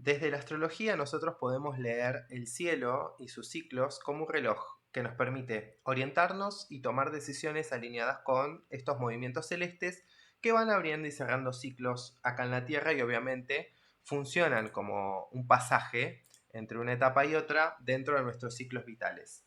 Desde la astrología nosotros podemos leer el cielo y sus ciclos como un reloj que nos permite orientarnos y tomar decisiones alineadas con estos movimientos celestes que van abriendo y cerrando ciclos acá en la Tierra y obviamente funcionan como un pasaje entre una etapa y otra dentro de nuestros ciclos vitales.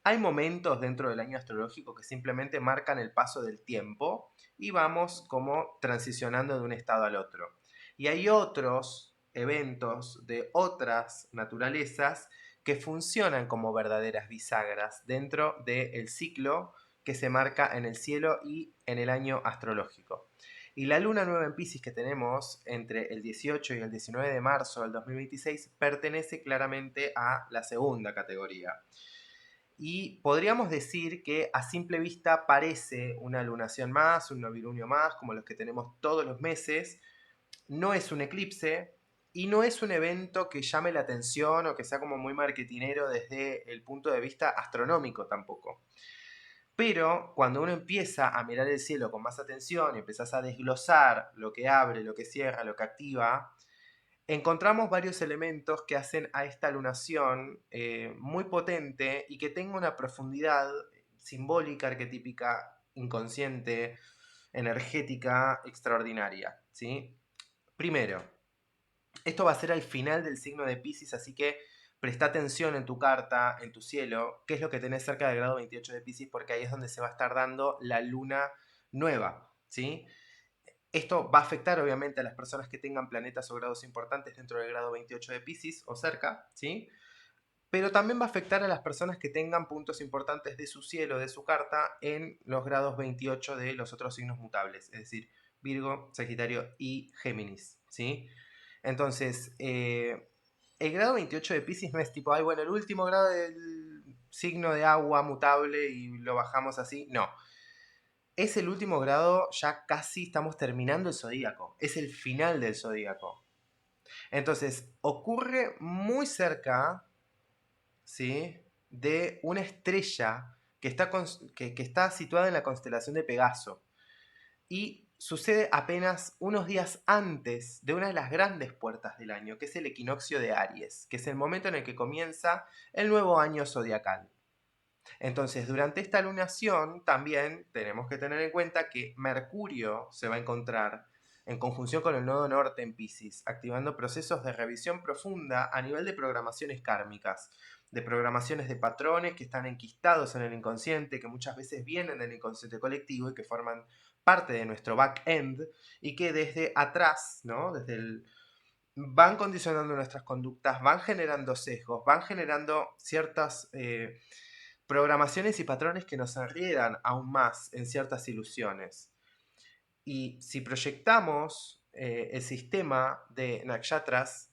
Hay momentos dentro del año astrológico que simplemente marcan el paso del tiempo y vamos como transicionando de un estado al otro. Y hay otros eventos de otras naturalezas que funcionan como verdaderas bisagras dentro del ciclo que se marca en el cielo y en el año astrológico. Y la luna nueva en Pisces que tenemos entre el 18 y el 19 de marzo del 2026 pertenece claramente a la segunda categoría. Y podríamos decir que a simple vista parece una lunación más, un novilunio más, como los que tenemos todos los meses. No es un eclipse y no es un evento que llame la atención o que sea como muy marketinero desde el punto de vista astronómico tampoco. Pero cuando uno empieza a mirar el cielo con más atención y empiezas a desglosar lo que abre, lo que cierra, lo que activa, encontramos varios elementos que hacen a esta lunación muy potente y que tenga una profundidad simbólica, arquetípica, inconsciente, energética, extraordinaria. ¿Sí? Primero, esto va a ser al final del signo de Pisces, así que presta atención en tu carta, en tu cielo, qué es lo que tenés cerca del grado 28 de Pisces, porque ahí es donde se va a estar dando la luna nueva. ¿Sí? Esto va a afectar obviamente a las personas que tengan planetas o grados importantes dentro del grado 28 de Pisces o cerca, ¿sí? Pero también va a afectar a las personas que tengan puntos importantes de su cielo, de su carta, en los grados 28 de los otros signos mutables, es decir, Virgo, Sagitario y Géminis, ¿sí? Entonces, el grado 28 de Pisces no es tipo, ay, bueno, el último grado del signo de agua mutable y lo bajamos así, no. Es el último grado, ya casi estamos terminando el zodíaco. Es el final del zodíaco. Entonces, ocurre muy cerca, ¿sí? De una estrella que está situada en la constelación de Pegaso. Y sucede apenas unos días antes de una de las grandes puertas del año, que es el equinoccio de Aries, que es el momento en el que comienza el nuevo año zodiacal. Entonces, durante esta lunación también tenemos que tener en cuenta que Mercurio se va a encontrar en conjunción con el nodo norte en Pisces, activando procesos de revisión profunda a nivel de programaciones kármicas, de programaciones de patrones que están enquistados en el inconsciente, que muchas veces vienen del inconsciente colectivo y que forman parte de nuestro back-end y que desde atrás, ¿no? Van condicionando nuestras conductas, van generando sesgos, van generando ciertas programaciones y patrones que nos enriedan aún más en ciertas ilusiones. Y si proyectamos el sistema de nakshatras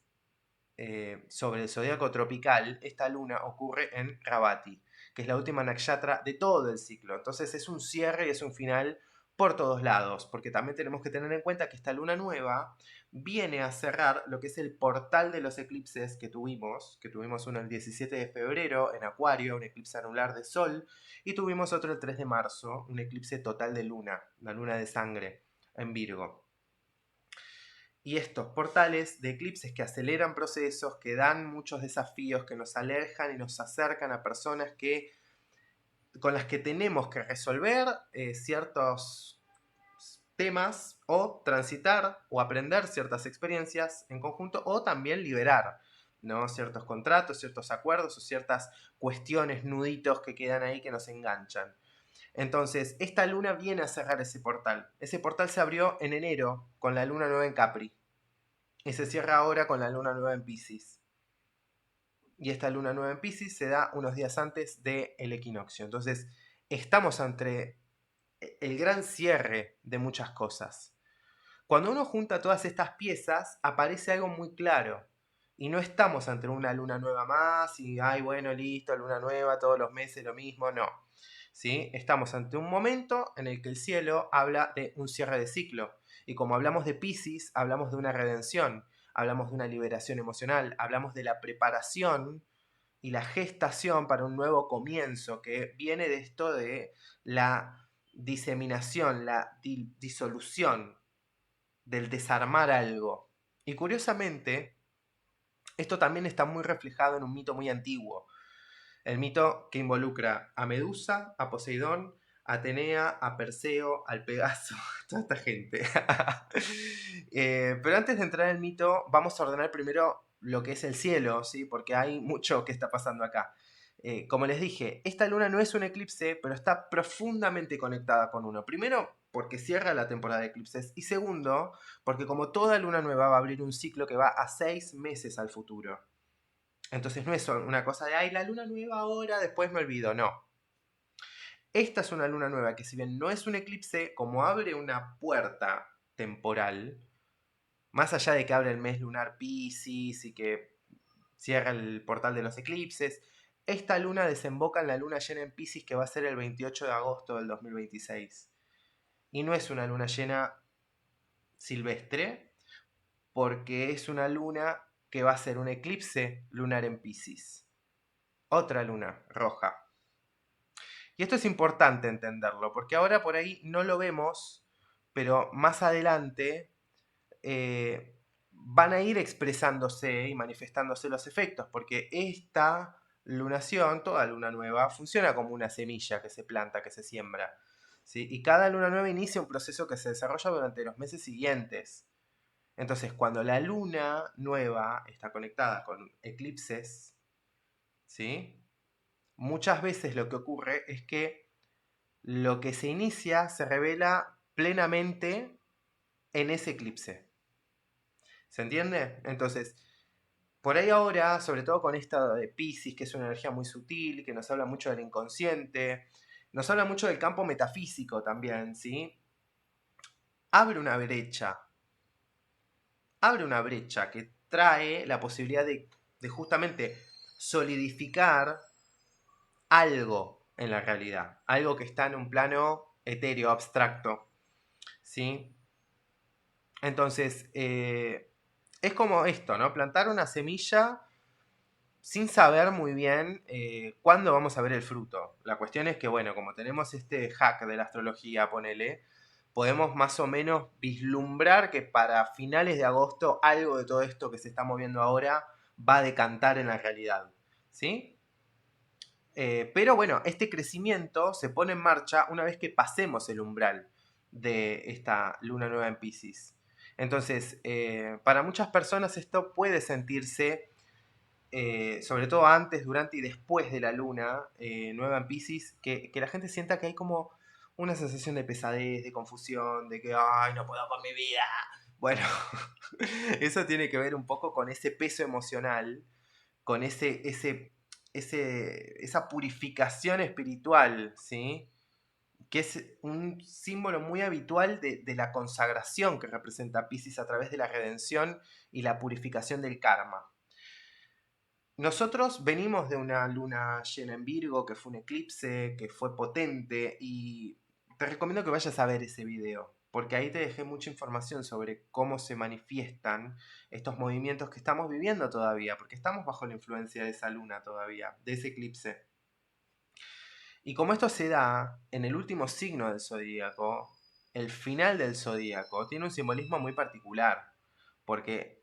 sobre el zodíaco tropical, esta luna ocurre en Ravati, que es la última nakshatra de todo el ciclo. Entonces es un cierre y es un final por todos lados, porque también tenemos que tener en cuenta que esta luna nueva viene a cerrar lo que es el portal de los eclipses que tuvimos uno el 17 de febrero en Acuario, un eclipse anular de Sol, y tuvimos otro el 3 de marzo, un eclipse total de luna, la luna de sangre en Virgo. Y estos portales de eclipses que aceleran procesos, que dan muchos desafíos, que nos alejan y nos acercan a personas con las que tenemos que resolver ciertos temas o transitar o aprender ciertas experiencias en conjunto o también liberar, ¿no? Ciertos contratos, ciertos acuerdos o ciertas cuestiones, nuditos que quedan ahí que nos enganchan. Entonces, esta luna viene a cerrar ese portal. Ese portal se abrió en enero con la luna nueva en Capri y se cierra ahora con la luna nueva en Pisces. Y esta luna nueva en Pisces se da unos días antes del equinoccio. Entonces, estamos ante el gran cierre de muchas cosas. Cuando uno junta todas estas piezas, aparece algo muy claro. Y no estamos ante una luna nueva más y, ay, bueno, listo, luna nueva, todos los meses lo mismo, no. ¿Sí? Estamos ante un momento en el que el cielo habla de un cierre de ciclo. Y como hablamos de Pisces, hablamos de una redención, hablamos de una liberación emocional, hablamos de la preparación y la gestación para un nuevo comienzo que viene de esto de la diseminación, la disolución, del desarmar algo. Y curiosamente, Esto también está muy reflejado en un mito muy antiguo. El mito que involucra a Medusa, a Poseidón, a Atenea, a Perseo, al Pegaso, toda esta gente. Pero antes de entrar en el mito, vamos a ordenar primero lo que es el cielo, ¿sí? Porque hay mucho que está pasando acá. Como les dije, esta luna no es un eclipse, pero está profundamente conectada con uno. Primero, porque cierra la temporada de eclipses. Y segundo, porque como toda luna nueva va a abrir un ciclo que va a 6 meses al futuro. Entonces no es una cosa de, ay, la luna nueva ahora, después me olvido. No. Esta es una luna nueva que si bien no es un eclipse, como abre una puerta temporal, más allá de que abre el mes lunar Pisces y que cierra el portal de los eclipses, esta luna desemboca en la luna llena en Pisces que va a ser el 28 de agosto del 2026. Y no es una luna llena silvestre, porque es una luna que va a ser un eclipse lunar en Pisces. Otra luna roja. Y esto es importante entenderlo, porque ahora por ahí no lo vemos, pero más adelante van a ir expresándose y manifestándose los efectos, porque esta lunación, toda luna nueva, funciona como una semilla que se planta, que se siembra. ¿Sí? Y cada luna nueva inicia un proceso que se desarrolla durante los meses siguientes. Entonces, cuando la luna nueva está conectada con eclipses, ¿sí? Muchas veces lo que ocurre es que lo que se inicia se revela plenamente en ese eclipse. ¿Se entiende? Entonces, por ahí ahora, sobre todo con esta de Pisces, que es una energía muy sutil, que nos habla mucho del inconsciente, nos habla mucho del campo metafísico también, ¿sí? Abre una brecha. Abre una brecha que trae la posibilidad de justamente solidificar algo en la realidad. Algo que está en un plano etéreo, abstracto. ¿Sí? Entonces, es como esto, ¿no? Plantar una semilla sin saber muy bien cuándo vamos a ver el fruto. La cuestión es que, bueno, como tenemos este hack de la astrología, ponele, podemos más o menos vislumbrar que para finales de agosto algo de todo esto que se está moviendo ahora va a decantar en la realidad. ¿Sí? Pero bueno, este crecimiento se pone en marcha una vez que pasemos el umbral de esta luna nueva en Pisces. Entonces, para muchas personas esto puede sentirse, sobre todo antes, durante y después de la luna nueva en Pisces, que la gente sienta que hay como una sensación de pesadez, de confusión, de que, ay, no puedo con mi vida. Bueno, eso tiene que ver un poco con ese peso emocional, con esa purificación espiritual, ¿sí? Que es un símbolo muy habitual de la consagración que representa Pisces a través de la redención y la purificación del karma. Nosotros venimos de una luna llena en Virgo, que fue un eclipse, que fue potente, y te recomiendo que vayas a ver ese video, porque ahí te dejé mucha información sobre cómo se manifiestan estos movimientos que estamos viviendo todavía, porque estamos bajo la influencia de esa luna todavía, de ese eclipse. Y como esto se da en el último signo del zodíaco, el final del zodíaco tiene un simbolismo muy particular, porque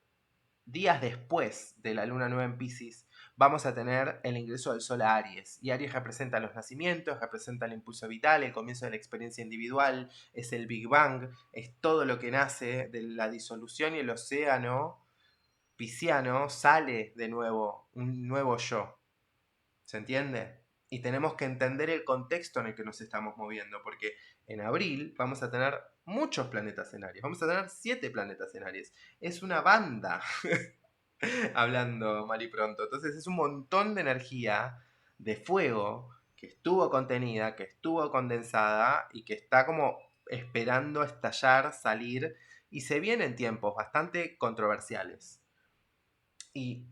días después de la luna nueva en Pisces, vamos a tener el ingreso del Sol a Aries. Y Aries representa los nacimientos, representa el impulso vital, el comienzo de la experiencia individual, es el Big Bang, es todo lo que nace de la disolución y el océano pisciano sale de nuevo, un nuevo yo. ¿Se entiende? Y tenemos que entender el contexto en el que nos estamos moviendo, porque en abril vamos a tener muchos planetas en Aries, vamos a tener 7 planetas en Aries. Es una banda. Hablando mal y pronto. Entonces es un montón de energía de fuego que estuvo contenida, que estuvo condensada y que está como esperando estallar, salir y se vienen tiempos bastante controversiales. Y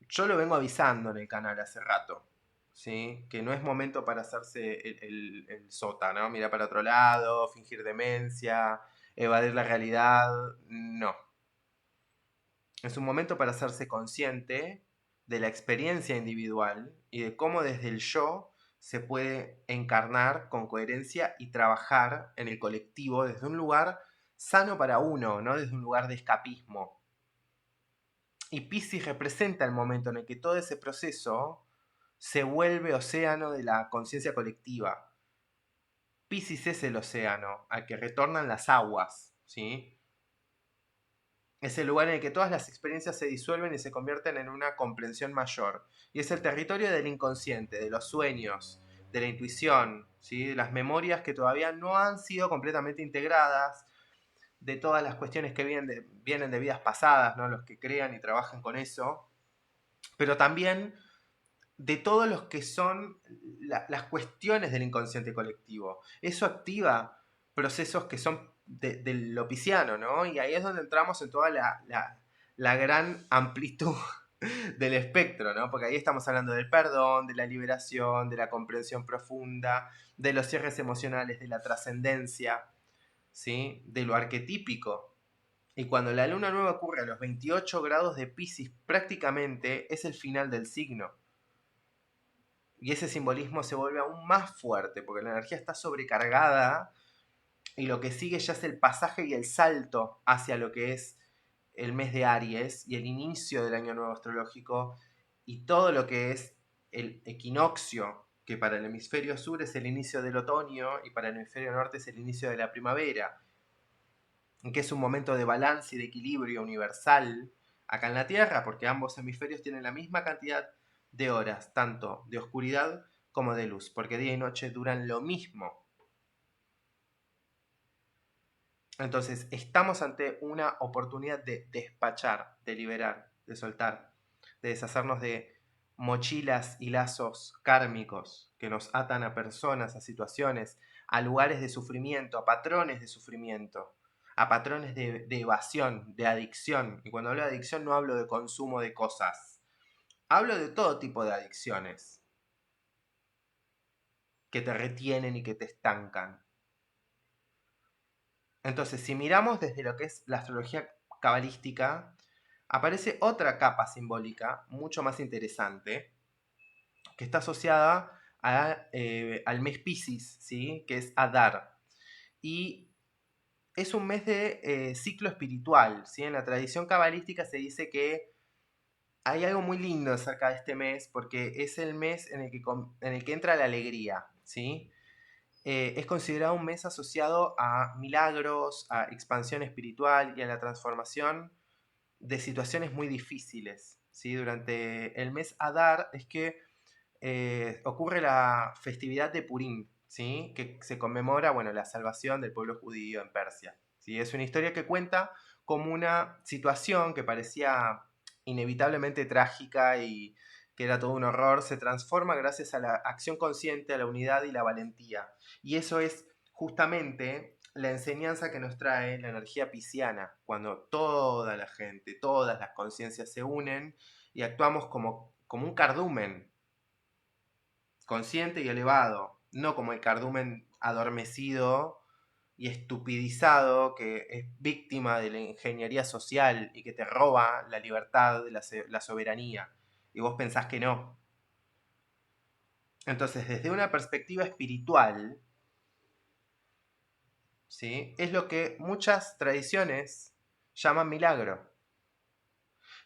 yo lo vengo avisando en el canal hace rato, ¿sí? Que no es momento para hacerse el sota, ¿no? Mirar para otro lado, fingir demencia, evadir la realidad. No, es un momento para hacerse consciente de la experiencia individual y de cómo desde el yo se puede encarnar con coherencia y trabajar en el colectivo desde un lugar sano para uno, no desde un lugar de escapismo. Y Piscis representa el momento en el que todo ese proceso se vuelve océano de la conciencia colectiva. Piscis es el océano al que retornan las aguas, ¿sí? Es el lugar en el que todas las experiencias se disuelven y se convierten en una comprensión mayor. Y es el territorio del inconsciente, de los sueños, de la intuición, ¿sí? De las memorias que todavía no han sido completamente integradas, de todas las cuestiones que vienen de vidas pasadas, ¿no? Los que crean y trabajan con eso, pero también de todos los que son las cuestiones del inconsciente colectivo. Eso activa procesos que son del lo pisciano, ¿no? Y ahí es donde entramos en toda la gran amplitud del espectro, ¿no? Porque ahí estamos hablando del perdón, de la liberación, de la comprensión profunda, de los cierres emocionales, de la trascendencia, ¿sí? De lo arquetípico. Y cuando la luna nueva ocurre a los 28 grados de Piscis, prácticamente es el final del signo. Y ese simbolismo se vuelve aún más fuerte, porque la energía está sobrecargada y lo que sigue ya es el pasaje y el salto hacia lo que es el mes de Aries y el inicio del año nuevo astrológico y todo lo que es el equinoccio, que para el hemisferio sur es el inicio del otoño y para el hemisferio norte es el inicio de la primavera, que es un momento de balance y de equilibrio universal acá en la Tierra, porque ambos hemisferios tienen la misma cantidad de horas, tanto de oscuridad como de luz, porque día y noche duran lo mismo. Entonces, estamos ante una oportunidad de despachar, de liberar, de soltar, de deshacernos de mochilas y lazos kármicos que nos atan a personas, a situaciones, a lugares de sufrimiento, a patrones de sufrimiento, a patrones de evasión, de adicción. Y cuando hablo de adicción no hablo de consumo de cosas, hablo de todo tipo de adicciones que te retienen y que te estancan. Entonces, si miramos desde lo que es la astrología cabalística, aparece otra capa simbólica mucho más interesante, que está asociada al mes Piscis, ¿sí? Que es Adar. Y es un mes de ciclo espiritual, ¿sí? En la tradición cabalística se dice que hay algo muy lindo acerca de este mes, porque es el mes en el que entra la alegría, ¿sí? Es considerado un mes asociado a milagros, a expansión espiritual y a la transformación de situaciones muy difíciles, ¿sí? Durante el mes Adar es que ocurre la festividad de Purim, ¿sí? Que se conmemora, bueno, la salvación del pueblo judío en Persia, ¿sí? Es una historia que cuenta como una situación que parecía inevitablemente trágica y que era todo un horror, se transforma gracias a la acción consciente, a la unidad y la valentía. Y eso es justamente la enseñanza que nos trae la energía pisciana, cuando toda la gente, todas las conciencias se unen y actuamos como un cardumen, consciente y elevado, no como el cardumen adormecido y estupidizado que es víctima de la ingeniería social y que te roba la libertad, la soberanía. Y vos pensás que no. Entonces, desde una perspectiva espiritual, ¿sí? Es lo que muchas tradiciones llaman milagro.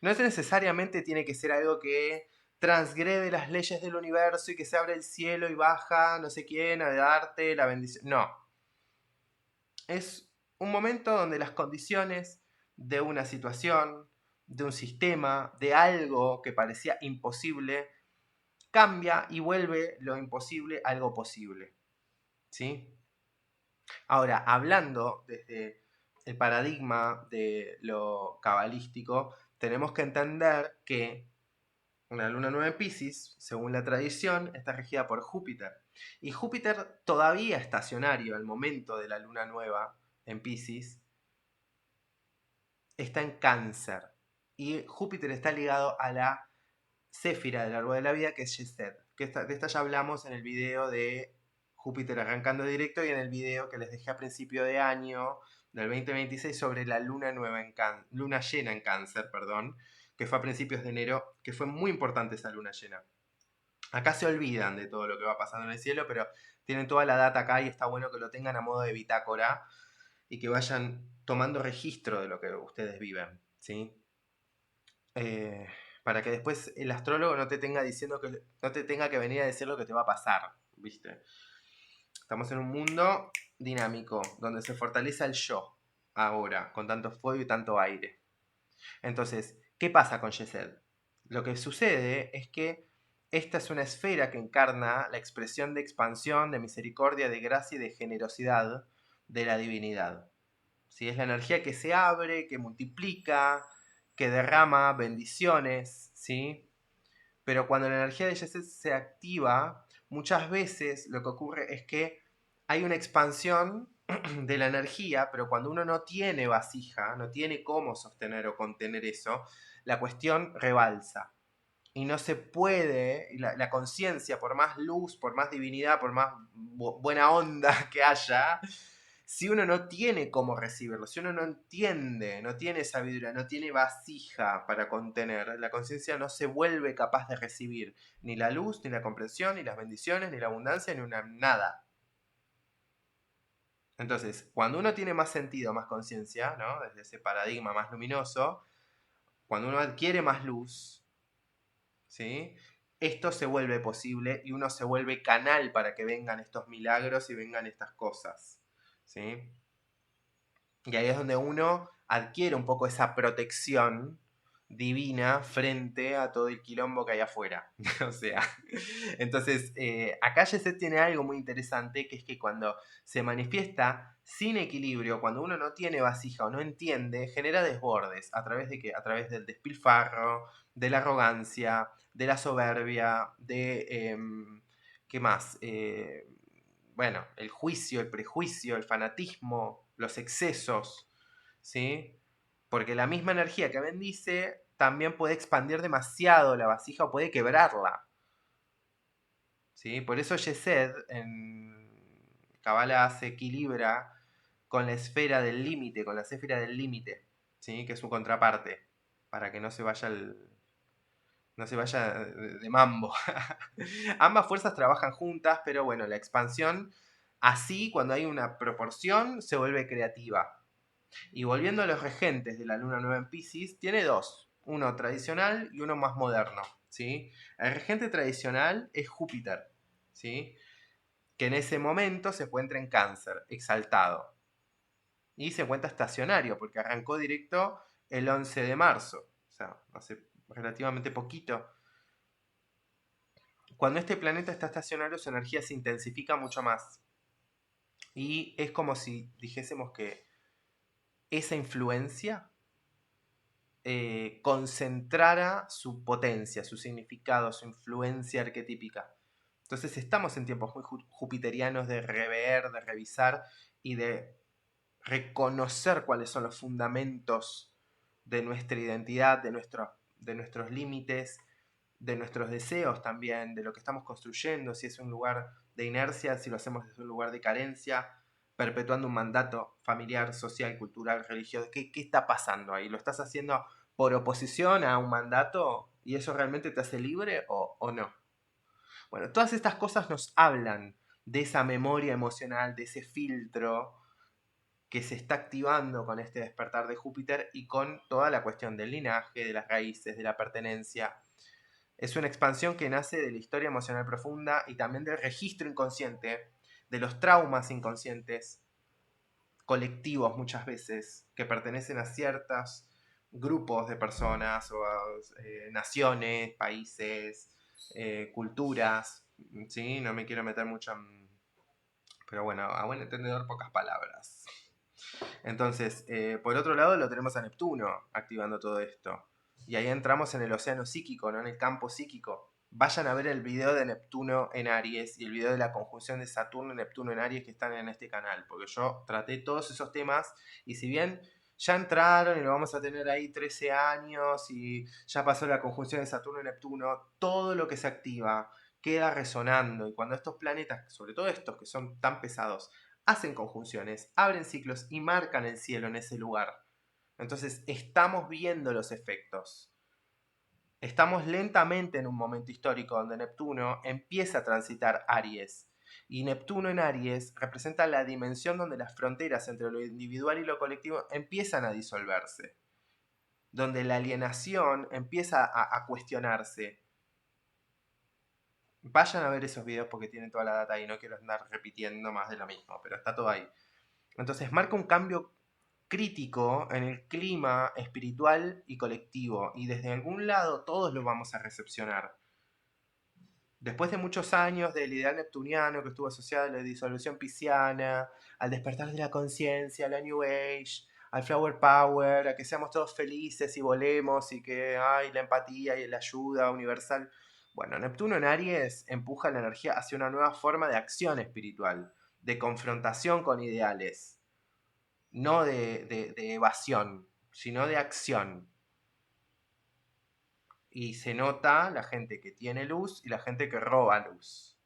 No es necesariamente tiene que ser algo que transgrede las leyes del universo y que se abre el cielo y baja no sé quién a darte la bendición. No. Es un momento donde las condiciones de una situación, de un sistema, de algo que parecía imposible, cambia y vuelve lo imposible algo posible. ¿Sí? Ahora, hablando desde el paradigma de lo cabalístico, tenemos que entender que una luna nueva en Pisces, según la tradición, está regida por Júpiter. Y Júpiter todavía estacionario al momento de la luna nueva en Pisces, está en Cáncer. Y Júpiter está ligado a la céfira del árbol de la vida, que es Yesed. De esta ya hablamos en el video de Júpiter arrancando directo y en el video que les dejé a principio de año del 2026 sobre la luna nueva luna llena en Cáncer, perdón, que fue a principios de enero, que fue muy importante esa luna llena. Acá se olvidan de todo lo que va pasando en el cielo, pero tienen toda la data acá y está bueno que lo tengan a modo de bitácora y que vayan tomando registro de lo que ustedes viven, ¿sí? eh, para que después el astrólogo no te tenga diciendo que no te tenga que venir a decir lo que te va a pasar, ¿viste? Estamos en un mundo dinámico, donde se fortalece el yo ahora, con tanto fuego y tanto aire. Entonces, ¿qué pasa con Yesed? Lo que sucede es que esta es una esfera que encarna la expresión de expansión, de misericordia, de gracia y de generosidad de la divinidad. ¿Sí? Es la energía que se abre, que multiplica, que derrama bendiciones, ¿sí? Pero cuando la energía de Yesed se activa, muchas veces lo que ocurre es que hay una expansión de la energía, pero cuando uno no tiene vasija, no tiene cómo sostener o contener eso, la cuestión rebalsa. Y no se puede, la conciencia, por más luz, por más divinidad, por más buena onda que haya, si uno no tiene cómo recibirlo, si uno no entiende, no tiene sabiduría, no tiene vasija para contener, la conciencia no se vuelve capaz de recibir ni la luz, ni la comprensión, ni las bendiciones, ni la abundancia, ni nada. Entonces, cuando uno tiene más sentido, más conciencia, ¿no? Desde ese paradigma más luminoso, cuando uno adquiere más luz, ¿sí? Esto se vuelve posible y uno se vuelve canal para que vengan estos milagros y vengan estas cosas, ¿sí? Y ahí es donde uno adquiere un poco esa protección divina frente a todo el quilombo que hay afuera. O sea, entonces acá Yeset tiene algo muy interesante, que es que cuando se manifiesta sin equilibrio, cuando uno no tiene vasija o no entiende, genera desbordes. ¿A través de qué? A través del despilfarro, de la arrogancia, de la soberbia, de... ¿qué más? Bueno, el juicio, el prejuicio, el fanatismo, los excesos, ¿sí? Porque la misma energía que bendice también puede expandir demasiado la vasija o puede quebrarla, ¿sí? Por eso Yesed en Kabbalah se equilibra con la esfera del límite, con la esfera del límite, ¿sí? Que es su contraparte, para que no se vaya no se vaya de mambo. Ambas fuerzas trabajan juntas, pero bueno, la expansión, así cuando hay una proporción, se vuelve creativa. Y volviendo a los regentes de la luna nueva en Pisces, tiene dos, uno tradicional y uno más moderno, ¿sí? El regente tradicional es Júpiter, ¿sí? Que en ese momento se encuentra en Cáncer, exaltado. Y se encuentra estacionario, porque arrancó directo el 11 de marzo, o sea, hace relativamente poquito. Cuando este planeta está estacionario, su energía se intensifica mucho más. Y es como si dijésemos que esa influencia concentrara su potencia, su significado, su influencia arquetípica. Entonces estamos en tiempos muy jupiterianos de rever, de revisar y de reconocer cuáles son los fundamentos de nuestra identidad, de nuestros límites, de nuestros deseos también, de lo que estamos construyendo, si es un lugar de inercia, si lo hacemos desde un lugar de carencia, perpetuando un mandato familiar, social, cultural, religioso. ¿Qué está pasando ahí? ¿Lo estás haciendo por oposición a un mandato y eso realmente te hace libre o no? Bueno, todas estas cosas nos hablan de esa memoria emocional, de ese filtro que se está activando con este despertar de Júpiter y con toda la cuestión del linaje, de las raíces, de la pertenencia. Es una expansión que nace de la historia emocional profunda y también del registro inconsciente, de los traumas inconscientes, colectivos muchas veces, que pertenecen a ciertos grupos de personas o a naciones, países, culturas. ¿Sí? No me quiero meter mucho en... Pero bueno, a buen entendedor pocas palabras. Entonces, por otro lado lo tenemos a Neptuno activando todo esto. Y ahí entramos en el océano psíquico, ¿no? En el campo psíquico. Vayan a ver el video de Neptuno en Aries y el video de la conjunción de Saturno y Neptuno en Aries que están en este canal, porque yo traté todos esos temas y si bien ya entraron y lo vamos a tener ahí 13 años y ya pasó la conjunción de Saturno y Neptuno, todo lo que se activa queda resonando y cuando estos planetas, sobre todo estos que son tan pesados, hacen conjunciones, abren ciclos y marcan el cielo en ese lugar. Entonces estamos viendo los efectos. Estamos lentamente en un momento histórico donde Neptuno empieza a transitar Aries. Y Neptuno en Aries representa la dimensión donde las fronteras entre lo individual y lo colectivo empiezan a disolverse. donde la alienación empieza a cuestionarse. Vayan a ver esos videos porque tienen toda la data y no quiero andar repitiendo más de lo mismo, pero está todo ahí. Entonces marca un cambio crítico en el clima espiritual y colectivo, y desde algún lado todos lo vamos a recepcionar. Después de muchos años del ideal neptuniano que estuvo asociado a la disolución pisciana, al despertar de la conciencia, a la New Age, al Flower Power, a que seamos todos felices y volemos y que hay la empatía y la ayuda universal. Bueno, Neptuno en Aries empuja la energía hacia una nueva forma de acción espiritual, de confrontación con ideales, no de evasión, sino de acción. Y se nota la gente que tiene luz y la gente que roba luz.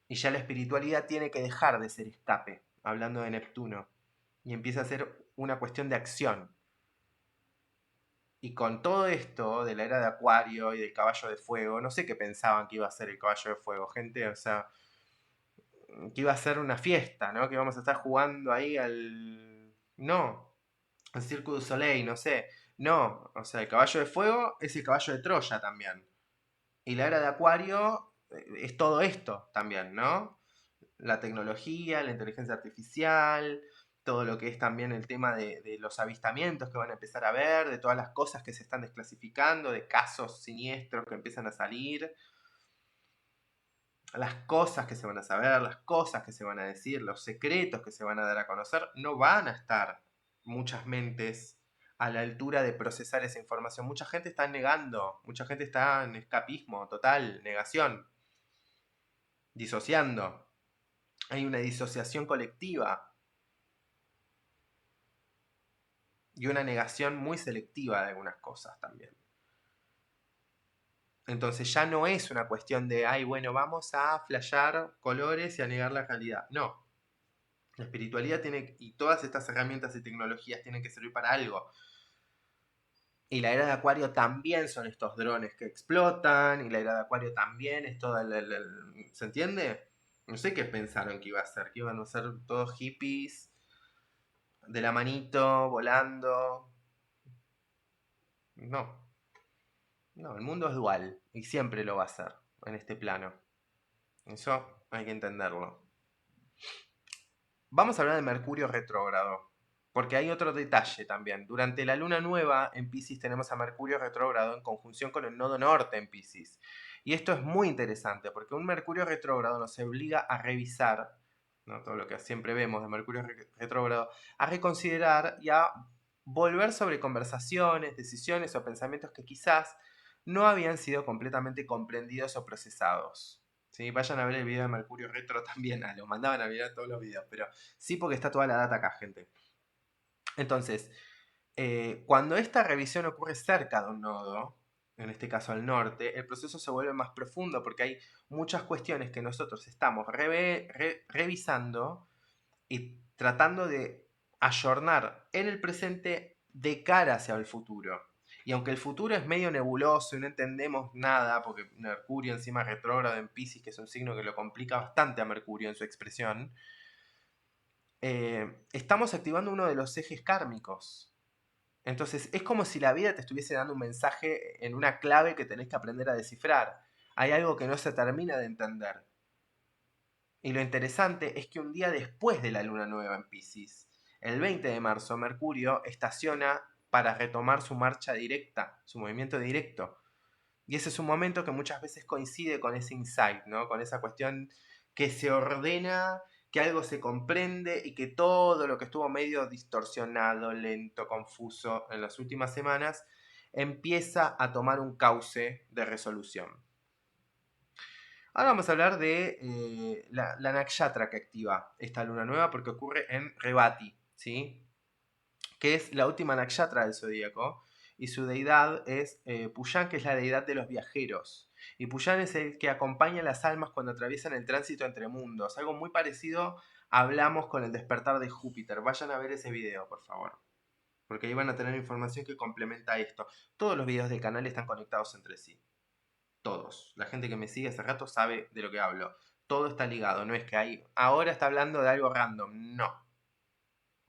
Y ya la espiritualidad tiene que dejar de ser escape, hablando de Neptuno, y empieza a ser una cuestión de acción. Y con todo esto de la era de Acuario y del caballo de fuego, no sé qué pensaban que iba a ser el caballo de fuego, gente, o sea, que iba a ser una fiesta, ¿no? Que íbamos a estar jugando ahí al... No, al Cirque du Soleil, no sé. No, o sea, el caballo de fuego es el caballo de Troya también. Y la era de Acuario es todo esto también, ¿no? La tecnología, la inteligencia artificial, todo lo que es también el tema de los avistamientos que van a empezar a ver, de todas las cosas que se están desclasificando, de casos siniestros que empiezan a salir, las cosas que se van a saber, las cosas que se van a decir, los secretos que se van a dar a conocer, no van a estar muchas mentes a la altura de procesar esa información. Mucha gente está negando, mucha gente está en escapismo total, negación, disociando. Hay una disociación colectiva y una negación muy selectiva de algunas cosas también. Entonces ya no es una cuestión de, ay, bueno, vamos a flashear colores y a negar la realidad. No. La espiritualidad tiene, y todas estas herramientas y tecnologías tienen que servir para algo. Y la era de Acuario también son estos drones que explotan, y la era de Acuario también es toda ¿se entiende? No sé qué pensaron que iba a ser, que iban a ser todos hippies, de la manito, volando. No, no, el mundo es dual y siempre lo va a ser en este plano. Eso hay que entenderlo. Vamos a hablar de Mercurio retrógrado, porque hay otro detalle también. Durante la luna nueva en Pisces tenemos a Mercurio retrógrado en conjunción con el nodo norte en Pisces. Y esto es muy interesante, porque un Mercurio retrógrado nos obliga a revisar, ¿no? Todo lo que siempre vemos de Mercurio retrógrado, a reconsiderar y a volver sobre conversaciones, decisiones o pensamientos que quizás no habían sido completamente comprendidos o procesados. ¿Sí? Vayan a ver el video de Mercurio Retro también. Lo mandaban a mirar todos los videos, pero sí porque está toda la data acá, gente. Entonces, cuando esta revisión ocurre cerca de un nodo, en este caso al norte, el proceso se vuelve más profundo porque hay muchas cuestiones que nosotros estamos revisando y tratando de ayornar en el presente de cara hacia el futuro. Y aunque el futuro es medio nebuloso y no entendemos nada, porque Mercurio encima retrógrado en Pisces, que es un signo que lo complica bastante a Mercurio en su expresión, estamos activando uno de los ejes kármicos. Entonces es como si la vida te estuviese dando un mensaje en una clave que tenés que aprender a descifrar. Hay algo que no se termina de entender. Y lo interesante es que un día después de la luna nueva en Pisces, el 20 de marzo, Mercurio estaciona para retomar su marcha directa, su movimiento directo. Y ese es un momento que muchas veces coincide con ese insight, ¿no? Con esa cuestión que se ordena, que algo se comprende y que todo lo que estuvo medio distorsionado, lento, confuso en las últimas semanas, empieza a tomar un cauce de resolución. Ahora vamos a hablar de la nakshatra que activa esta luna nueva porque ocurre en Revati, ¿sí? Que es la última nakshatra del zodíaco y su deidad es Puyan, que es la deidad de los viajeros. Y Puyan es el que acompaña a las almas cuando atraviesan el tránsito entre mundos. Algo muy parecido hablamos con el despertar de Júpiter. Vayan a ver ese video, por favor. Porque ahí van a tener información que complementa esto. Todos los videos del canal están conectados entre sí. Todos. La gente que me sigue hace rato sabe de lo que hablo. Todo está ligado, no es que ahí ahora está hablando de algo random, no.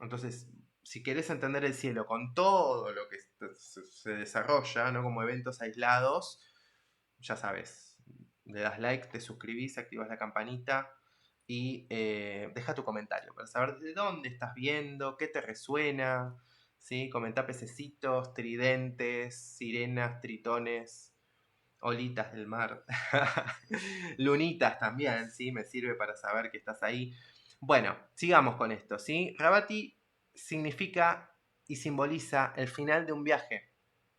Entonces, si querés entender el cielo con todo lo que se desarrolla, ¿no? Como eventos aislados, ya sabes, le das like, te suscribís, activas la campanita y deja tu comentario para saber de dónde estás viendo, qué te resuena, ¿sí? Comenta pececitos, tridentes, sirenas, tritones, olitas del mar, lunitas también, ¿sí? Me sirve para saber que estás ahí. Bueno, sigamos con esto, ¿sí? Ravati significa y simboliza el final de un viaje,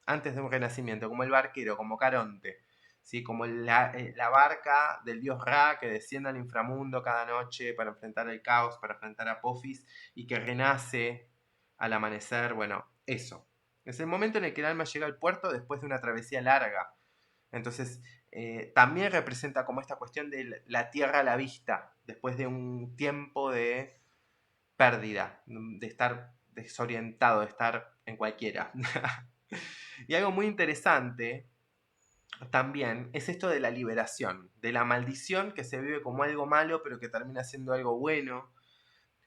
antes de un renacimiento, como el barquero, como Caronte, ¿sí? Como la barca del dios Ra que desciende al inframundo cada noche para enfrentar el caos, para enfrentar a Apophis y que renace al amanecer. Bueno, eso. Es el momento en el que el alma llega al puerto después de una travesía larga. Entonces, también representa como esta cuestión de la tierra a la vista, después de un tiempo de pérdida, de estar desorientado, de estar en cualquiera. Y algo muy interesante también es esto de la liberación, de la maldición que se vive como algo malo, pero que termina siendo algo bueno,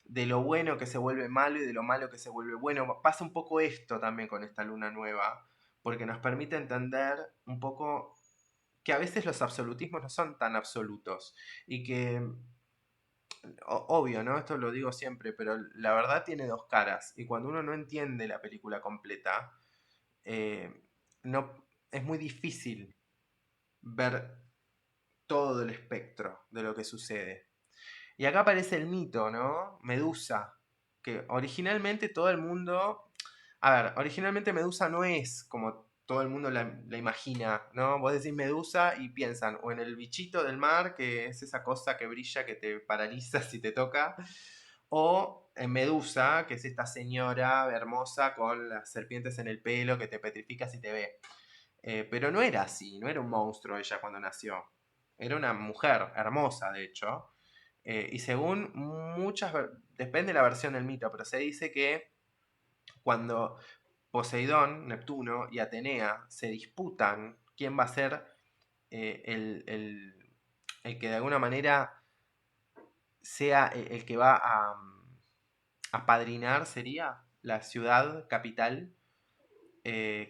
de lo bueno que se vuelve malo y de lo malo que se vuelve bueno. Pasa un poco esto también con esta luna nueva, porque nos permite entender un poco que a veces los absolutismos no son tan absolutos y que, obvio, ¿no? Esto lo digo siempre, pero la verdad tiene dos caras y cuando uno no entiende la película completa, eh, no, es muy difícil ver todo el espectro de lo que sucede. Y acá aparece el mito, ¿no? Medusa, que originalmente todo el mundo... A ver, originalmente Medusa no es como todo el mundo la imagina, ¿no? Vos decís Medusa y piensan o en el bichito del mar, que es esa cosa que brilla, que te paraliza si te toca, o en Medusa, que es esta señora hermosa con las serpientes en el pelo que te petrifica si te ve. Pero no era así, no era un monstruo ella cuando nació. Era una mujer hermosa, de hecho. Y según depende de la versión del mito, pero se dice que cuando Poseidón, Neptuno y Atenea se disputan quién va a ser el que de alguna manera sea el que va a padrinar, sería la ciudad capital,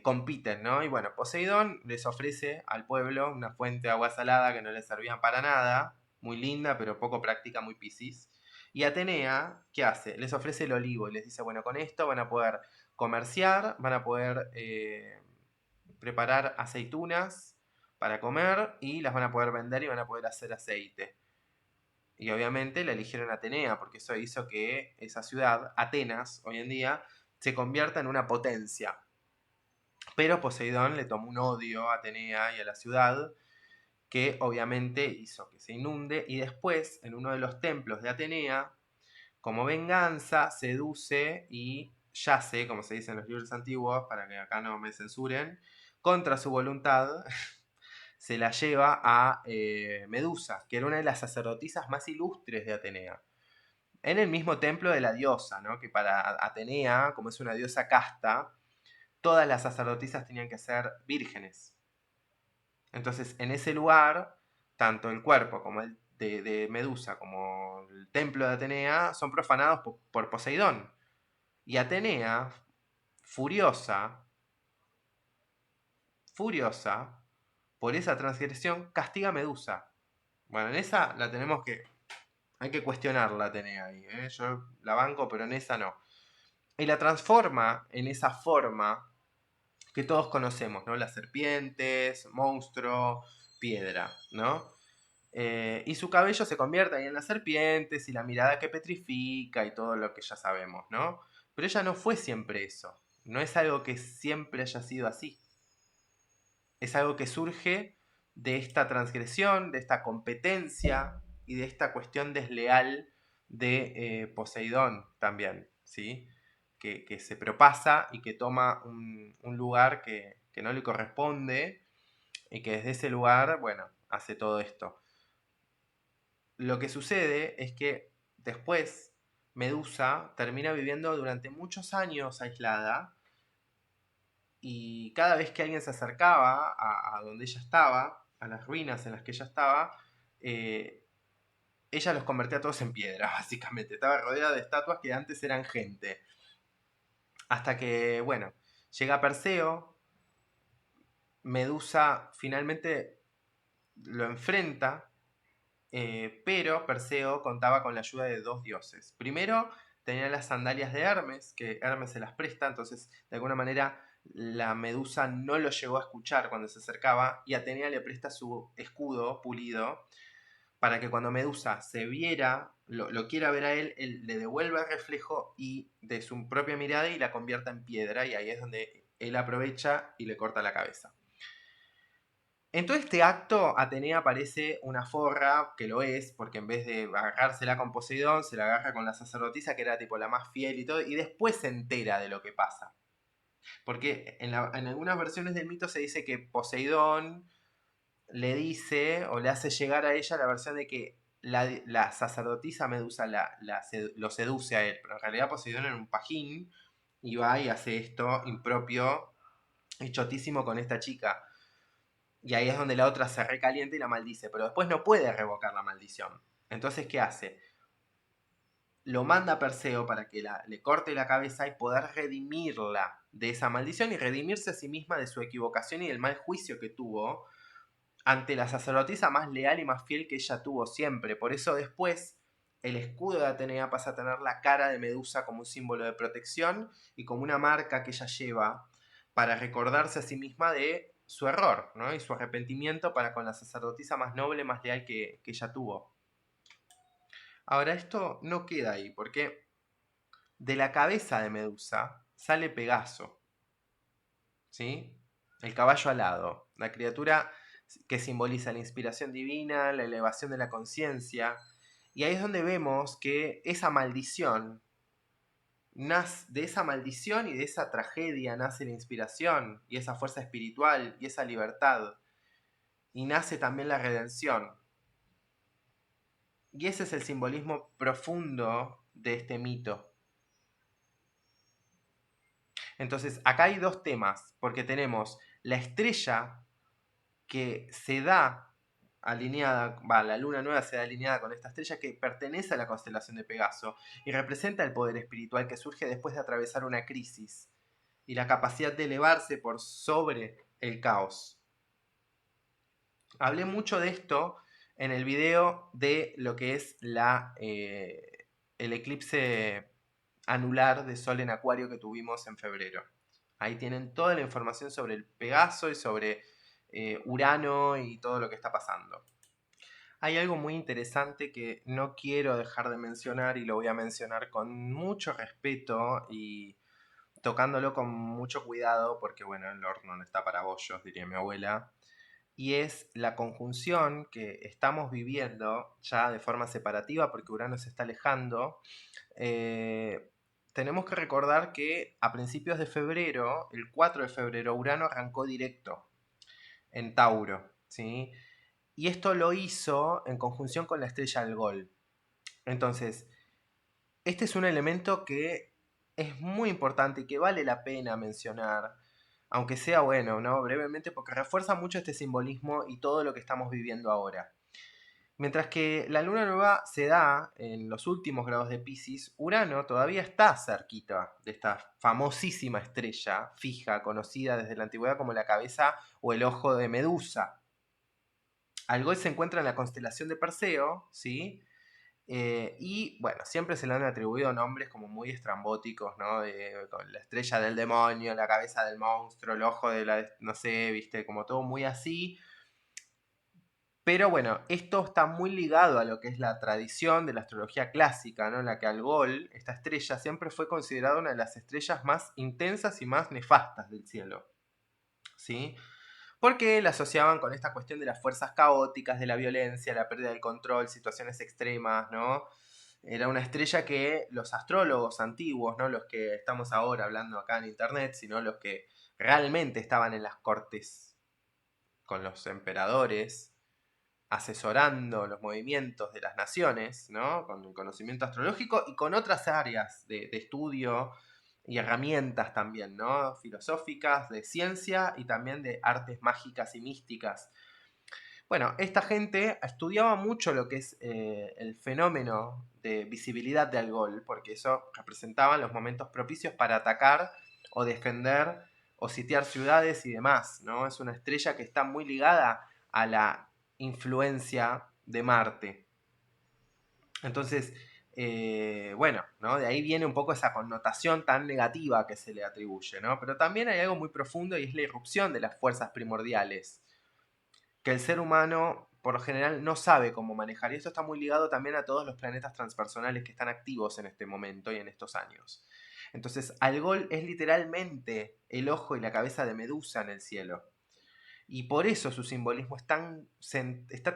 compiten, ¿no? Y bueno, Poseidón les ofrece al pueblo una fuente de agua salada que no les servía para nada, muy linda, pero poco práctica, muy piscis. Y Atenea, ¿qué hace? Les ofrece el olivo y les dice, bueno, con esto van a poder comerciar, van a poder preparar aceitunas para comer y las van a poder vender y van a poder hacer aceite. Y obviamente la eligieron Atenea, porque eso hizo que esa ciudad, Atenas, hoy en día, se convierta en una potencia. Pero Poseidón le tomó un odio a Atenea y a la ciudad, que obviamente hizo que se inunde, y después, en uno de los templos de Atenea, como venganza, seduce y yace, como se dice en los libros antiguos, para que acá no me censuren, contra su voluntad, se la lleva a Medusa, que era una de las sacerdotisas más ilustres de Atenea. En el mismo templo de la diosa, ¿no? Que para Atenea, como es una diosa casta, todas las sacerdotisas tenían que ser vírgenes. Entonces, en ese lugar, tanto el cuerpo como el de Medusa como el templo de Atenea son profanados por Poseidón. Y Atenea, furiosa, furiosa por esa transgresión, castiga a Medusa. Bueno, en esa la tenemos que... Hay que cuestionarla, Atenea ahí. ¿Eh? Yo la banco, pero en esa no. Y la transforma en esa forma que todos conocemos, ¿no? Las serpientes, monstruo, piedra, ¿no? Y su cabello se convierte ahí en las serpientes y la mirada que petrifica y todo lo que ya sabemos, ¿no? Pero ella no fue siempre eso. No es algo que siempre haya sido así. Es algo que surge de esta transgresión, de esta competencia y de esta cuestión desleal de Poseidón también, ¿sí? Que se propasa y que toma un lugar que no le corresponde y que desde ese lugar, bueno, hace todo esto. Lo que sucede es que después Medusa termina viviendo durante muchos años aislada y cada vez que alguien se acercaba a donde ella estaba, a las ruinas en las que ella estaba, eh, ella los convertía a todos en piedra, básicamente. Estaba rodeada de estatuas que antes eran gente. Hasta que, bueno, llega Perseo, Medusa finalmente lo enfrenta, pero Perseo contaba con la ayuda de dos dioses. Primero, tenía las sandalias de Hermes, que Hermes se las presta, entonces de alguna manera la Medusa no lo llegó a escuchar cuando se acercaba, y Atenea le presta su escudo pulido para que cuando Medusa se viera, lo quiera ver a él, él le devuelva el reflejo y de su propia mirada y la convierta en piedra, y ahí es donde él aprovecha y le corta la cabeza. En todo este acto, Atenea parece una forra, que lo es, porque en vez de agarrársela con Poseidón, se la agarra con la sacerdotisa, que era tipo la más fiel y todo, y después se entera de lo que pasa. Porque en algunas versiones del mito se dice que Poseidón le dice o le hace llegar a ella la versión de que la sacerdotisa Medusa lo seduce a él, pero en realidad Poseidón era un pajín y va y hace esto impropio y chotísimo con esta chica. Y ahí es donde la otra se recalienta y la maldice, pero después no puede revocar la maldición. Entonces, ¿qué hace? Lo manda a Perseo para que le corte la cabeza y poder redimirla de esa maldición y redimirse a sí misma de su equivocación y del mal juicio que tuvo ante la sacerdotisa más leal y más fiel que ella tuvo siempre. Por eso después el escudo de Atenea pasa a tener la cara de Medusa como un símbolo de protección y como una marca que ella lleva para recordarse a sí misma de su error, ¿no? Y su arrepentimiento para con la sacerdotisa más noble, más leal que ella tuvo. Ahora, esto no queda ahí, porque de la cabeza de Medusa sale Pegaso, ¿sí? El caballo alado, la criatura que simboliza la inspiración divina, la elevación de la conciencia. Y ahí es donde vemos que esa maldición, de esa maldición y de esa tragedia nace la inspiración y esa fuerza espiritual y esa libertad. Y nace también la redención. Y ese es el simbolismo profundo de este mito. Entonces, acá hay dos temas, porque tenemos la estrella que se da alineada, la luna nueva se da alineada con esta estrella que pertenece a la constelación de Pegaso y representa el poder espiritual que surge después de atravesar una crisis y la capacidad de elevarse por sobre el caos. Hablé mucho de esto en el video de lo que es el eclipse anular de Sol en Acuario que tuvimos en febrero. Ahí tienen toda la información sobre el Pegaso y sobre Urano y todo lo que está pasando. Hay algo muy interesante que no quiero dejar de mencionar y lo voy a mencionar con mucho respeto y tocándolo con mucho cuidado porque, bueno, el horno no está para bollos, diría mi abuela. Y es la conjunción que estamos viviendo ya de forma separativa porque Urano se está alejando. Tenemos que recordar que a principios de febrero, el 4 de febrero, Urano arrancó directo en Tauro, ¿sí? Y esto lo hizo en conjunción con la estrella Algol. Entonces, este es un elemento que es muy importante y que vale la pena mencionar, aunque sea bueno, ¿no? Brevemente, porque refuerza mucho este simbolismo y todo lo que estamos viviendo ahora. Mientras que la luna nueva se da en los últimos grados de Piscis, Urano todavía está cerquita de esta famosísima estrella fija, conocida desde la antigüedad como la cabeza o el ojo de Medusa. Algol se encuentra en la constelación de Perseo, ¿sí? Y bueno, siempre se le han atribuido nombres como muy estrambóticos, ¿no? Con la estrella del demonio, la cabeza del monstruo, el ojo de la, no sé, viste, como todo muy así. Pero bueno, esto está muy ligado a lo que es la tradición de la astrología clásica, ¿no? En la que Algol, esta estrella, siempre fue considerada una de las estrellas más intensas y más nefastas del cielo, ¿sí? Porque la asociaban con esta cuestión de las fuerzas caóticas, de la violencia, la pérdida del control, situaciones extremas, ¿no? Era una estrella que los astrólogos antiguos, no los que estamos ahora hablando acá en internet, sino los que realmente estaban en las cortes con los emperadores, asesorando los movimientos de las naciones, ¿no? Con el conocimiento astrológico y con otras áreas de estudio y herramientas también, ¿no? Filosóficas, de ciencia y también de artes mágicas y místicas. Bueno, esta gente estudiaba mucho lo que es el fenómeno de visibilidad de Algol, porque eso representaban los momentos propicios para atacar o defender o sitiar ciudades y demás, ¿no? Es una estrella que está muy ligada a la influencia de Marte. Entonces, bueno, ¿no? De ahí viene un poco esa connotación tan negativa que se le atribuye, ¿no? Pero también hay algo muy profundo y es la irrupción de las fuerzas primordiales, que el ser humano por lo general no sabe cómo manejar. Y esto está muy ligado también a todos los planetas transpersonales que están activos en este momento y en estos años. Entonces, Algol es literalmente el ojo y la cabeza de Medusa en el cielo. Y por eso su simbolismo está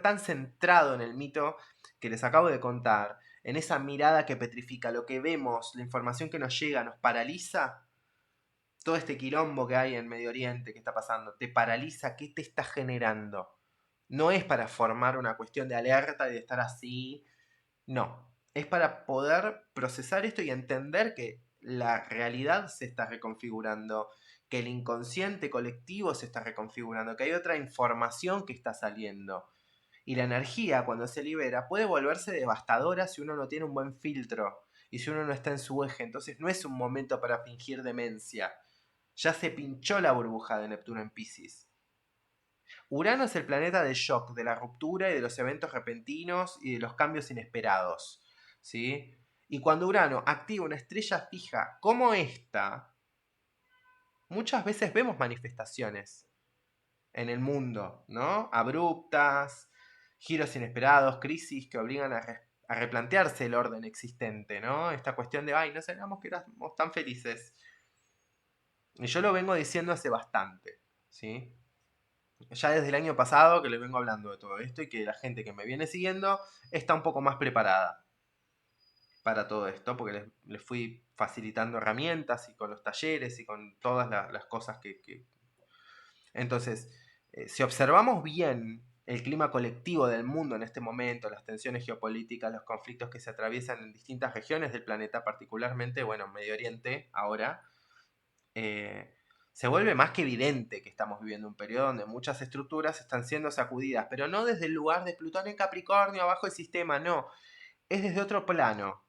tan centrado en el mito que les acabo de contar, en esa mirada que petrifica lo que vemos, la información que nos llega, nos paraliza. Todo este quilombo que hay en Medio Oriente que está pasando, te paraliza, ¿qué te está generando? No es para formar una cuestión de alerta y de estar así, no. Es para poder procesar esto y entender que la realidad se está reconfigurando, que el inconsciente colectivo se está reconfigurando, que hay otra información que está saliendo. Y la energía, cuando se libera, puede volverse devastadora si uno no tiene un buen filtro y si uno no está en su eje. Entonces no es un momento para fingir demencia. Ya se pinchó la burbuja de Neptuno en Piscis. Urano es el planeta del shock, de la ruptura y de los eventos repentinos y de los cambios inesperados. ¿Sí? Y cuando Urano activa una estrella fija como esta, muchas veces vemos manifestaciones en el mundo, ¿no? Abruptas, giros inesperados, crisis que obligan a replantearse el orden existente, ¿no? Esta cuestión de, ay, no sabíamos que éramos tan felices. Y yo lo vengo diciendo hace bastante, ¿sí? Ya desde el año pasado que les vengo hablando de todo esto y que la gente que me viene siguiendo está un poco más preparada para todo esto, porque les fui facilitando herramientas y con los talleres y con todas las cosas que... Entonces, si observamos bien el clima colectivo del mundo en este momento, las tensiones geopolíticas, los conflictos que se atraviesan en distintas regiones del planeta, particularmente, bueno, Medio Oriente ahora, eh, se vuelve más que evidente que estamos viviendo un periodo donde muchas estructuras están siendo sacudidas, pero no desde el lugar de Plutón en Capricornio, abajo del sistema, no, es desde otro plano.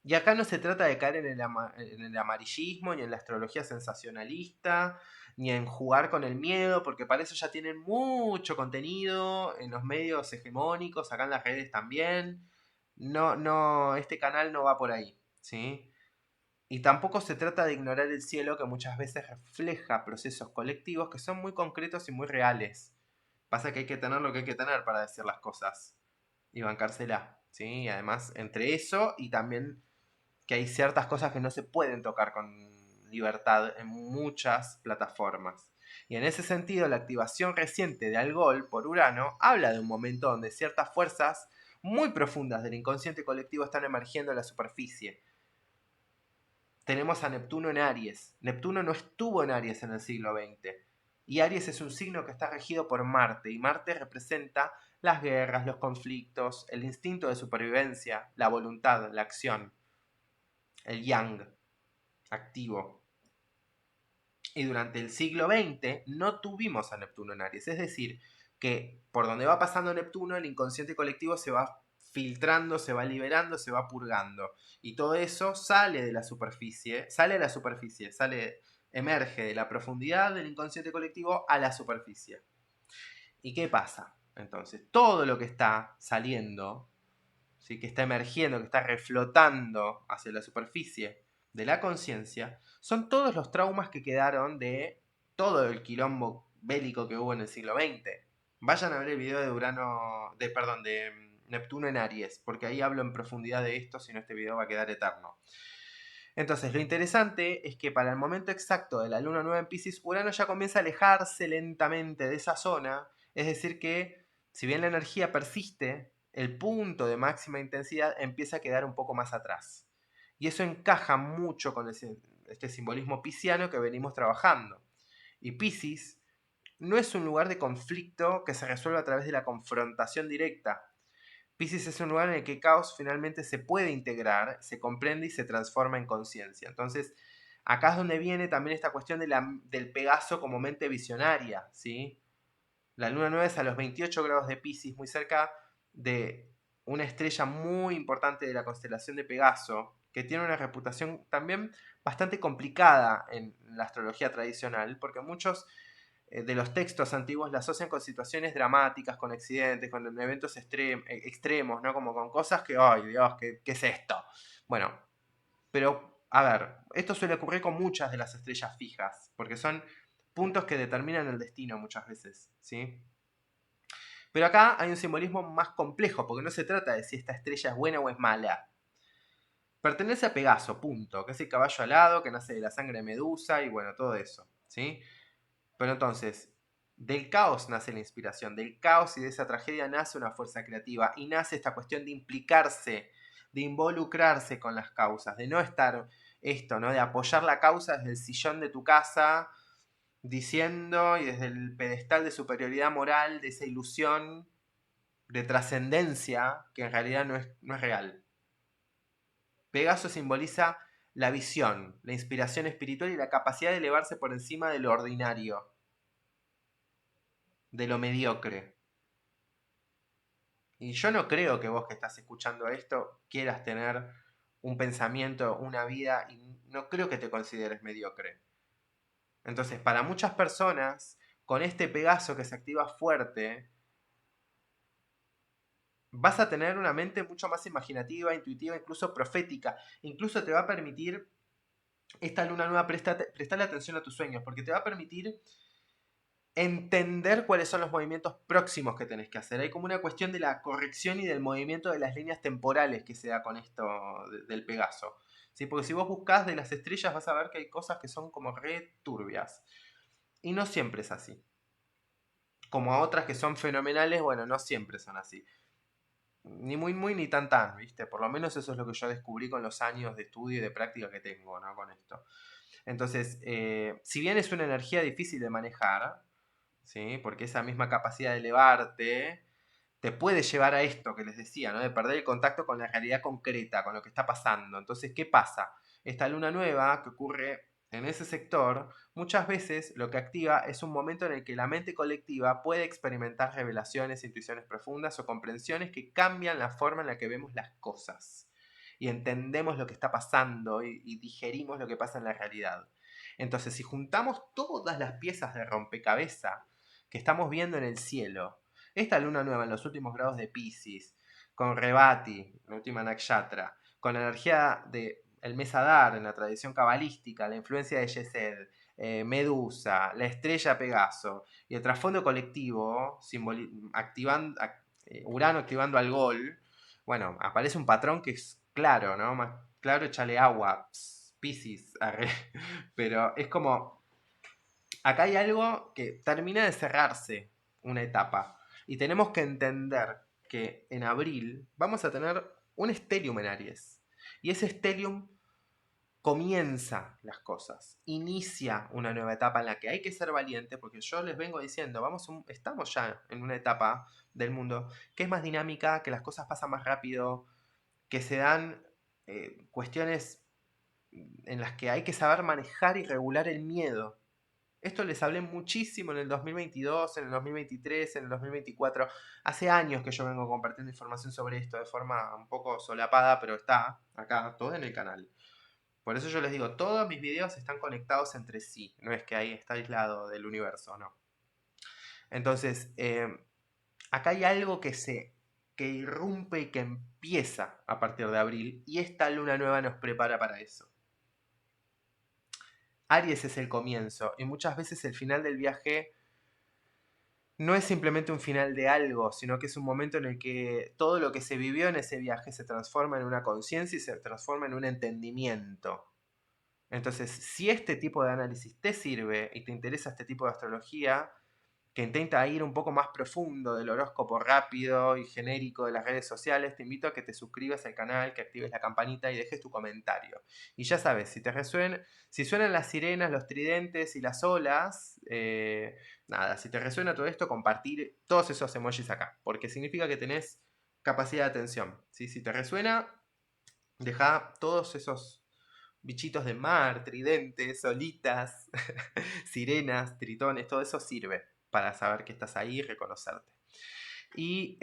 Y acá no se trata de caer en el amarillismo, ni en la astrología sensacionalista, ni en jugar con el miedo, porque para eso ya tienen mucho contenido en los medios hegemónicos, acá en las redes también. No, no, este canal no va por ahí, ¿sí? Y tampoco se trata de ignorar el cielo que muchas veces refleja procesos colectivos que son muy concretos y muy reales. Pasa que hay que tener lo que hay que tener para decir las cosas y bancársela, ¿sí? Y además, entre eso y también que hay ciertas cosas que no se pueden tocar con libertad en muchas plataformas. Y en ese sentido, la activación reciente de Algol por Urano habla de un momento donde ciertas fuerzas muy profundas del inconsciente colectivo están emergiendo en la superficie. Tenemos a Neptuno en Aries. Neptuno no estuvo en Aries en el siglo XX. Y Aries es un signo que está regido por Marte. Y Marte representa las guerras, los conflictos, el instinto de supervivencia, la voluntad, la acción. El Yang, activo. Y durante el siglo XX no tuvimos a Neptuno en Aries. Es decir, que por donde va pasando Neptuno, el inconsciente colectivo se va filtrando, se va liberando, se va purgando. Y todo eso sale de la superficie, sale a la superficie, emerge de la profundidad del inconsciente colectivo a la superficie. ¿Y qué pasa? Entonces, todo lo que está saliendo, ¿sí? Que está emergiendo, que está reflotando hacia la superficie de la conciencia, son todos los traumas que quedaron de todo el quilombo bélico que hubo en el siglo XX. Vayan a ver el video de de Neptuno en Aries, porque ahí hablo en profundidad de esto, si no este video va a quedar eterno. Entonces, lo interesante es que para el momento exacto de la luna nueva en Pisces, Urano ya comienza a alejarse lentamente de esa zona, es decir que, si bien la energía persiste, el punto de máxima intensidad empieza a quedar un poco más atrás. Y eso encaja mucho con este simbolismo pisciano que venimos trabajando. Y Pisces no es un lugar de conflicto que se resuelve a través de la confrontación directa. Pisces es un lugar en el que caos finalmente se puede integrar, se comprende y se transforma en conciencia. Entonces, acá es donde viene también esta cuestión del Pegaso como mente visionaria, ¿sí? La luna nueva es a los 28 grados de Pisces, muy cerca de una estrella muy importante de la constelación de Pegaso, que tiene una reputación también bastante complicada en la astrología tradicional, porque muchos de los textos antiguos la asocian con situaciones dramáticas, con accidentes, con eventos extremos, ¿no? Como con cosas que, ¡ay Dios, qué es esto! Bueno, pero a ver, esto suele ocurrir con muchas de las estrellas fijas, porque son puntos que determinan el destino muchas veces, ¿sí? Pero acá hay un simbolismo más complejo, porque no se trata de si esta estrella es buena o es mala. Pertenece a Pegaso, punto, que es el caballo alado, que nace de la sangre de Medusa y bueno, todo eso, ¿sí? Pero entonces, del caos nace la inspiración, del caos y de esa tragedia nace una fuerza creativa y nace esta cuestión de implicarse, de involucrarse con las causas, de no estar esto, ¿no? De apoyar la causa desde el sillón de tu casa, diciendo y desde el pedestal de superioridad moral, de esa ilusión de trascendencia que en realidad no es real. Pegaso simboliza la visión, la inspiración espiritual y la capacidad de elevarse por encima de lo ordinario, de lo mediocre. Y yo no creo que vos que estás escuchando esto quieras tener un pensamiento, una vida, y no creo que te consideres mediocre. Entonces, para muchas personas, con este Pegaso que se activa fuerte, vas a tener una mente mucho más imaginativa, intuitiva, incluso profética. Incluso te va a permitir, esta luna nueva, prestarle atención a tus sueños, porque te va a permitir entender cuáles son los movimientos próximos que tenés que hacer. Hay como una cuestión de la corrección y del movimiento de las líneas temporales que se da con esto del Pegaso. ¿Sí? Porque si vos buscás de las estrellas vas a ver que hay cosas que son como re turbias. Y no siempre es así. Como a otras que son fenomenales, bueno, no siempre son así. Ni muy muy ni tan tan, ¿viste? Por lo menos eso es lo que yo descubrí con los años de estudio y de práctica que tengo, ¿no? Con esto. Entonces, si bien es una energía difícil de manejar, ¿sí? Porque esa misma capacidad de elevarte te puede llevar a esto que les decía, ¿no? De perder el contacto con la realidad concreta, con lo que está pasando. Entonces, ¿qué pasa? Esta luna nueva que ocurre en ese sector, muchas veces lo que activa es un momento en el que la mente colectiva puede experimentar revelaciones, intuiciones profundas o comprensiones que cambian la forma en la que vemos las cosas y entendemos lo que está pasando y digerimos lo que pasa en la realidad. Entonces, si juntamos todas las piezas de rompecabezas que estamos viendo en el cielo, esta luna nueva en los últimos grados de Pisces, con Rebati, la última Nakshatra, con la energía de el mes Adar en la tradición cabalística, la influencia de Yesed, Medusa, la estrella Pegaso y el trasfondo colectivo, Urano activando al Gol, bueno, aparece un patrón que es claro, ¿no? Más claro, échale agua, Pisces, pero es como, acá hay algo que termina de cerrarse una etapa y tenemos que entender que en abril vamos a tener un stellium en Aries y ese stellium comienza las cosas, inicia una nueva etapa en la que hay que ser valiente, porque yo les vengo diciendo, estamos ya en una etapa del mundo que es más dinámica, que las cosas pasan más rápido, que se dan cuestiones en las que hay que saber manejar y regular el miedo. Esto les hablé muchísimo en el 2022, en el 2023, en el 2024. Hace años que yo vengo compartiendo información sobre esto de forma un poco solapada, pero está acá, todo en el canal. Por eso yo les digo, todos mis videos están conectados entre sí. No es que ahí está aislado del universo, no. Entonces, acá hay algo que irrumpe y que empieza a partir de abril. Y esta luna nueva nos prepara para eso. Aries es el comienzo. Y muchas veces el final del viaje no es simplemente un final de algo, sino que es un momento en el que todo lo que se vivió en ese viaje se transforma en una conciencia y se transforma en un entendimiento. Entonces, si este tipo de análisis te sirve y te interesa este tipo de astrología, que intenta ir un poco más profundo del horóscopo rápido y genérico de las redes sociales, te invito a que te suscribas al canal, que actives la campanita y dejes tu comentario. Y ya sabes, si suenan las sirenas, los tridentes y las olas, nada, si te resuena todo esto, compartir todos esos emojis acá, porque significa que tenés capacidad de atención. ¿Sí? Si te resuena, deja todos esos bichitos de mar, tridentes, olitas, sirenas, tritones, todo eso sirve para saber que estás ahí y reconocerte. Y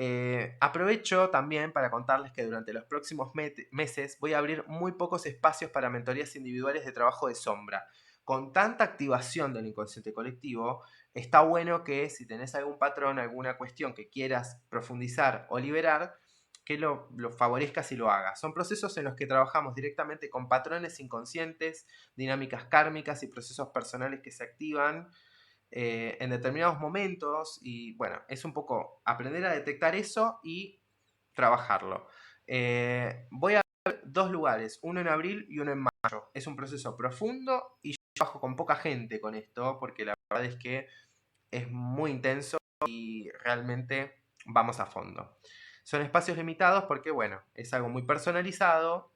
aprovecho también para contarles que durante los próximos meses voy a abrir muy pocos espacios para mentorías individuales de trabajo de sombra. Con tanta activación del inconsciente colectivo, está bueno que si tenés algún patrón, alguna cuestión que quieras profundizar o liberar, que lo favorezcas y lo hagas. Son procesos en los que trabajamos directamente con patrones inconscientes, dinámicas kármicas y procesos personales que se activan en determinados momentos y bueno, es un poco aprender a detectar eso y trabajarlo. Voy a ver dos lugares, uno en abril y uno en mayo. Es un proceso profundo y yo trabajo con poca gente con esto porque la verdad es que es muy intenso y realmente vamos a fondo. Son espacios limitados porque bueno, es algo muy personalizado,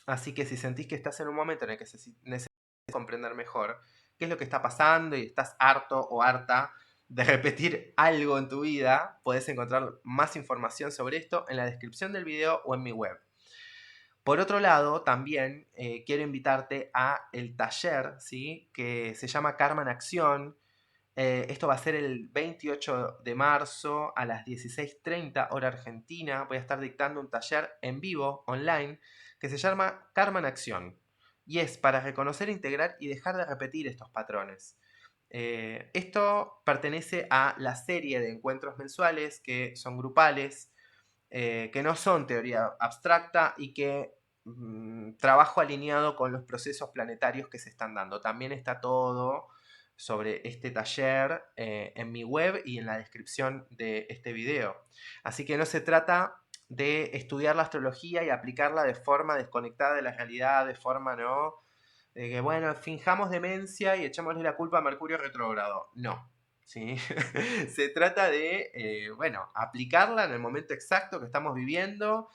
así que si sentís que estás en un momento en el que necesitas comprender mejor qué es lo que está pasando y estás harto o harta de repetir algo en tu vida, podés encontrar más información sobre esto en la descripción del video o en mi web. Por otro lado, también quiero invitarte a el taller, ¿sí? Que se llama Karma en Acción. Esto va a ser el 28 de marzo a las 16:30 hora argentina. Voy a estar dictando un taller en vivo, online, que se llama Karma en Acción. Y es para reconocer, integrar y dejar de repetir estos patrones. Esto pertenece a la serie de encuentros mensuales que son grupales, que no son teoría abstracta y que trabajo alineado con los procesos planetarios que se están dando. También está todo sobre este taller en mi web y en la descripción de este video. Así que no se trata de estudiar la astrología y aplicarla de forma desconectada de la realidad, de forma no, de que bueno, finjamos demencia y echémosle la culpa a Mercurio retrógrado. No. ¿Sí? Se trata de, bueno, aplicarla en el momento exacto que estamos viviendo.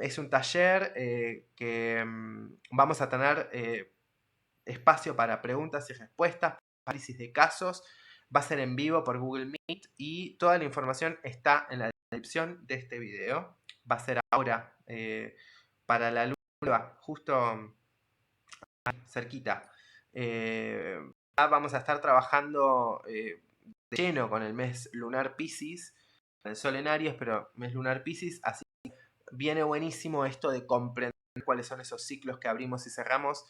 Es un taller que vamos a tener espacio para preguntas y respuestas, análisis de casos. Va a ser en vivo por Google Meet y toda la información está en la descripción de este video. Va a ser ahora para la luna nueva, justo cerquita. Vamos a estar trabajando de lleno con el mes lunar Pisces, el sol en Aries, pero mes lunar Pisces, así viene buenísimo esto de comprender cuáles son esos ciclos que abrimos y cerramos.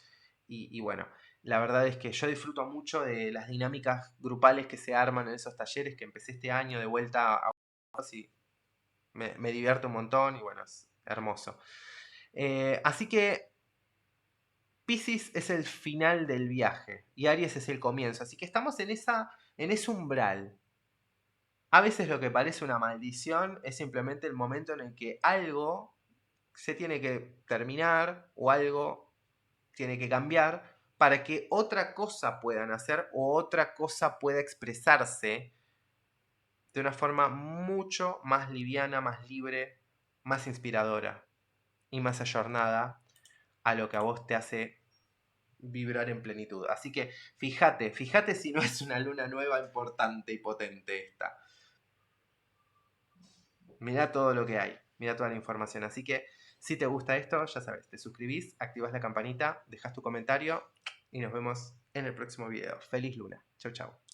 Y bueno, la verdad es que yo disfruto mucho de las dinámicas grupales que se arman en esos talleres que empecé este año de vuelta a y me divierto un montón y bueno, es hermoso. Así que Piscis es el final del viaje y Aries es el comienzo. Así que estamos en ese umbral. A veces lo que parece una maldición es simplemente el momento en el que algo se tiene que terminar o algo tiene que cambiar para que otra cosa pueda nacer o otra cosa pueda expresarse de una forma mucho más liviana, más libre, más inspiradora y más ayornada a lo que a vos te hace vibrar en plenitud. Así que fíjate si no es una luna nueva importante y potente esta. Mirá todo lo que hay, mirá toda la información. Así que si te gusta esto, ya sabes, te suscribís, activas la campanita, dejas tu comentario y nos vemos en el próximo video. Feliz luna. Chau, chau.